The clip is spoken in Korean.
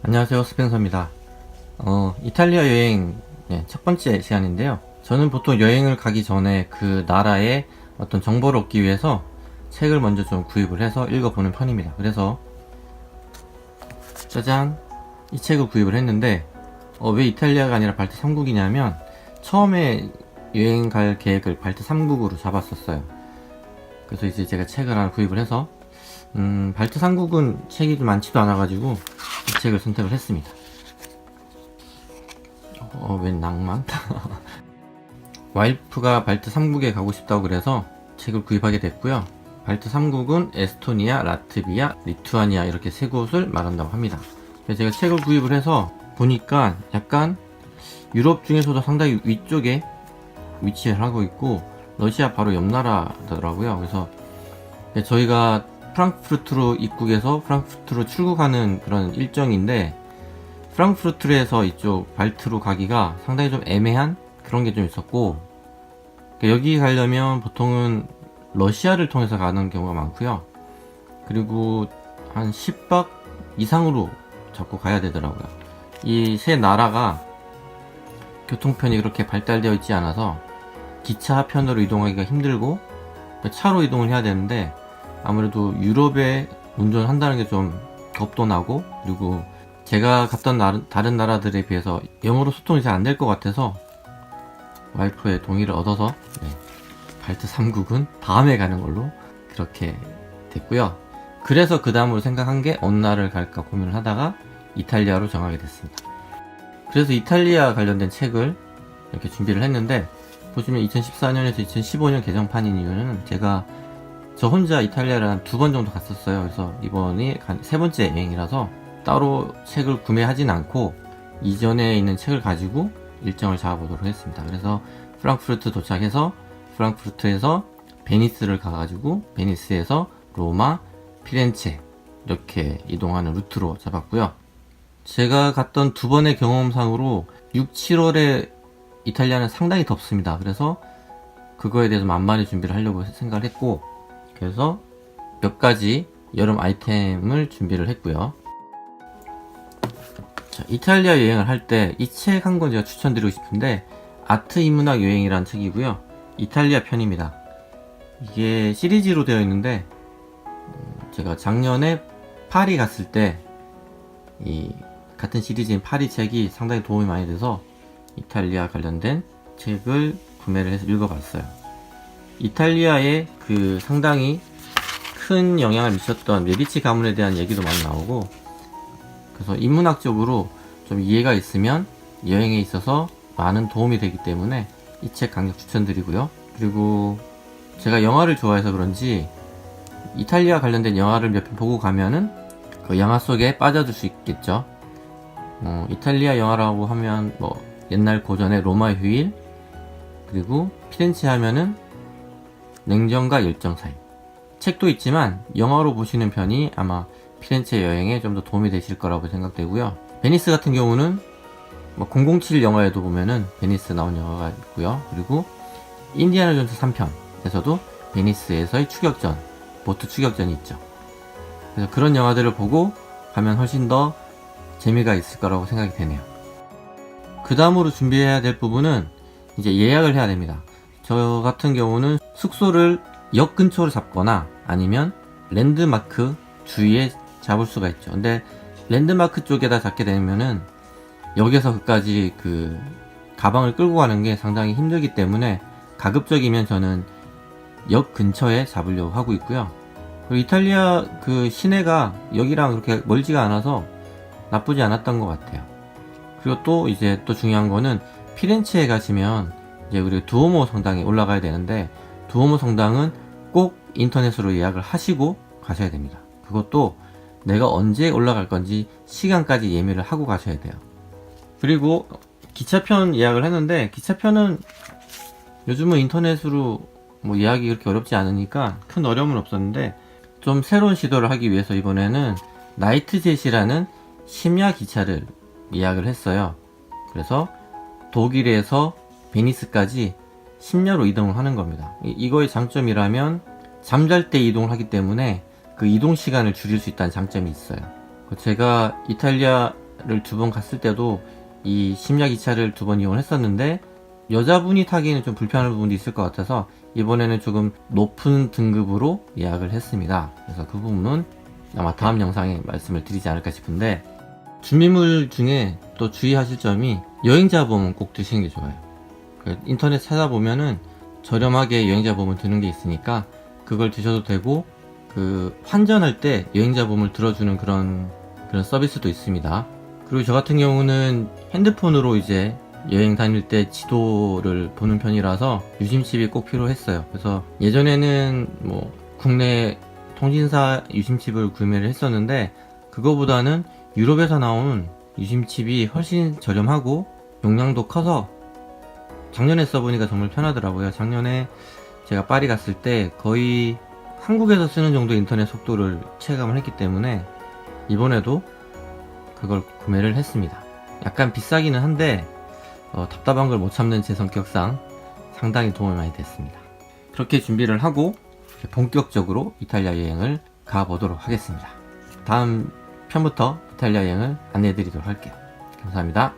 안녕하세요, 스펜서입니다. 이탈리아 여행 첫 번째 시간인데요. 저는 보통 여행을 가기 전에 그 나라의 어떤 정보를 얻기 위해서 책을 먼저 좀 구입을 해서 읽어보는 편입니다. 그래서 짜잔, 이 책을 구입을 했는데 왜 이탈리아가 아니라 발트 3국이냐면 처음에 여행 갈 계획을 발트 3국으로 잡았었어요. 그래서 이제 제가 책을 하나 구입을 해서 발트 3국은 책이 좀 많지도 않아가지고 이 책을 선택을 했습니다. 웬 낭만? 와이프가 발트 3국에 가고 싶다고 그래서 책을 구입하게 됐고요. 발트 3국은 에스토니아, 라트비아, 리투아니아 이렇게 세 곳을 말한다고 합니다. 그래서 제가 책을 구입을 해서 보니까 약간 유럽 중에서도 상당히 위쪽에 위치를 하고 있고 러시아 바로 옆 나라더라고요. 그래서 저희가 프랑크푸르트로 입국해서 프랑크푸르트로 출국하는 그런 일정인데 프랑크푸르트에서 이쪽 발트로 가기가 상당히 좀 애매한 그런 게 좀 있었고, 여기 가려면 보통은 러시아를 통해서 가는 경우가 많고요. 그리고 한 10박 이상으로 잡고 가야 되더라고요. 이 세 나라가 교통편이 그렇게 발달되어 있지 않아서 기차 편으로 이동하기가 힘들고 차로 이동을 해야 되는데 아무래도 유럽에 운전한다는 게 좀 겁도 나고, 그리고 제가 갔던 다른 나라들에 비해서 영어로 소통이 잘 안 될 것 같아서 와이프의 동의를 얻어서 발트 3국은 다음에 가는 걸로 그렇게 됐고요. 그래서 그 다음으로 생각한 게 어느 나라를 갈까 고민을 하다가 이탈리아로 정하게 됐습니다. 그래서 이탈리아 관련된 책을 이렇게 준비를 했는데, 보시면 2014년에서 2015년 개정판인 이유는 제가 저 혼자 이탈리아를 한 2번 정도 갔었어요. 그래서 이번이 세 번째 여행이라서 따로 책을 구매하진 않고 이전에 있는 책을 가지고 일정을 잡아보도록 했습니다. 그래서 프랑크푸르트 도착해서 프랑크푸르트에서 베니스를 가가지고 베니스에서 로마, 피렌체 이렇게 이동하는 루트로 잡았고요. 제가 갔던 2번의 경험상으로 6, 7월에 이탈리아는 상당히 덥습니다. 그래서 그거에 대해서 만만히 준비를 하려고 생각을 했고, 그래서 몇 가지 여름 아이템을 준비를 했고요. 자, 이탈리아 여행을 할 때 이 책 한 권 제가 추천드리고 싶은데, 아트 인문학 여행이라는 책이고요. 이탈리아 편입니다. 이게 시리즈로 되어 있는데 제가 작년에 파리 갔을 때 이 같은 시리즈인 파리 책이 상당히 도움이 많이 돼서 이탈리아 관련된 책을 구매를 해서 읽어봤어요. 이탈리아의 그 상당히 큰 영향을 미쳤던 메디치 가문에 대한 얘기도 많이 나오고, 그래서 인문학적으로 좀 이해가 있으면 여행에 있어서 많은 도움이 되기 때문에 이 책 강력 추천드리고요. 그리고 제가 영화를 좋아해서 그런지 이탈리아 관련된 영화를 몇 편 보고 가면은 그 영화 속에 빠져들 수 있겠죠. 이탈리아 영화라고 하면 뭐 옛날 고전의 로마의 휴일, 그리고 피렌체 하면은 냉정과 열정 사이. 책도 있지만 영화로 보시는 편이 아마 피렌체 여행에 좀 더 도움이 되실 거라고 생각되고요. 베니스 같은 경우는 뭐 007 영화에도 보면은 베니스 나온 영화가 있고요. 그리고 인디아나 존스 3편에서도 베니스에서의 추격전, 보트 추격전이 있죠. 그래서 그런 영화들을 보고 가면 훨씬 더 재미가 있을 거라고 생각이 되네요. 그 다음으로 준비해야 될 부분은 이제 예약을 해야 됩니다. 저 같은 경우는 숙소를 역 근처로 잡거나 아니면 랜드마크 주위에 잡을 수가 있죠. 근데 랜드마크 쪽에다 잡게 되면은 역에서 그까지 그 가방을 끌고 가는 게 상당히 힘들기 때문에 가급적이면 저는 역 근처에 잡으려고 하고 있고요. 그리고 이탈리아 그 시내가 여기랑 그렇게 멀지가 않아서 나쁘지 않았던 것 같아요. 그리고 또 이제 또 중요한 거는 피렌체에 가시면 이제 우리 두오모 성당에 올라가야 되는데, 두오모 성당은 꼭 인터넷으로 예약을 하시고 가셔야 됩니다. 그것도 내가 언제 올라갈 건지 시간까지 예매를 하고 가셔야 돼요. 그리고 기차편 예약을 했는데, 기차편은 요즘은 인터넷으로 뭐 예약이 그렇게 어렵지 않으니까 큰 어려움은 없었는데, 좀 새로운 시도를 하기 위해서 이번에는 나이트젯이라는 심야 기차를 예약을 했어요. 그래서 독일에서 베니스까지 심야로 이동을 하는 겁니다. 이거의 장점이라면 잠잘 때 이동을 하기 때문에 그 이동 시간을 줄일 수 있다는 장점이 있어요. 제가 이탈리아 이탈리아를 2번 갔을 때도 이 심야 기차를 2번 이용했었는데 여자분이 타기에는 좀 불편한 부분도 있을 것 같아서 이번에는 조금 높은 등급으로 예약을 했습니다. 그래서 그 부분은 아마 다음 영상에 말씀을 드리지 않을까 싶은데, 준비물 중에 또 주의하실 점이 여행자 보험은 꼭 드시는 게 좋아요. 인터넷 찾아보면은 저렴하게 여행자 보험을 드는 게 있으니까 그걸 드셔도 되고, 그 환전할 때 여행자 보험을 들어주는 그런 서비스도 있습니다. 그리고 저 같은 경우는 핸드폰으로 이제 여행 다닐 때 지도를 보는 편이라서 유심칩이 꼭 필요했어요. 그래서 예전에는 뭐 국내 통신사 유심칩을 구매를 했었는데 그거보다는 유럽에서 나온 유심칩이 훨씬 저렴하고 용량도 커서 작년에 써보니까 정말 편하더라고요. 작년에 제가 파리 갔을 때 거의 한국에서 쓰는 정도의 인터넷 속도를 체감을 했기 때문에 이번에도 그걸 구매를 했습니다. 약간 비싸기는 한데 답답한 걸 못 참는 제 성격상 상당히 도움이 많이 됐습니다. 그렇게 준비를 하고 본격적으로 이탈리아 여행을 가보도록 하겠습니다. 다음 편부터 이탈리아 여행을 안내해 드리도록 할게요. 감사합니다.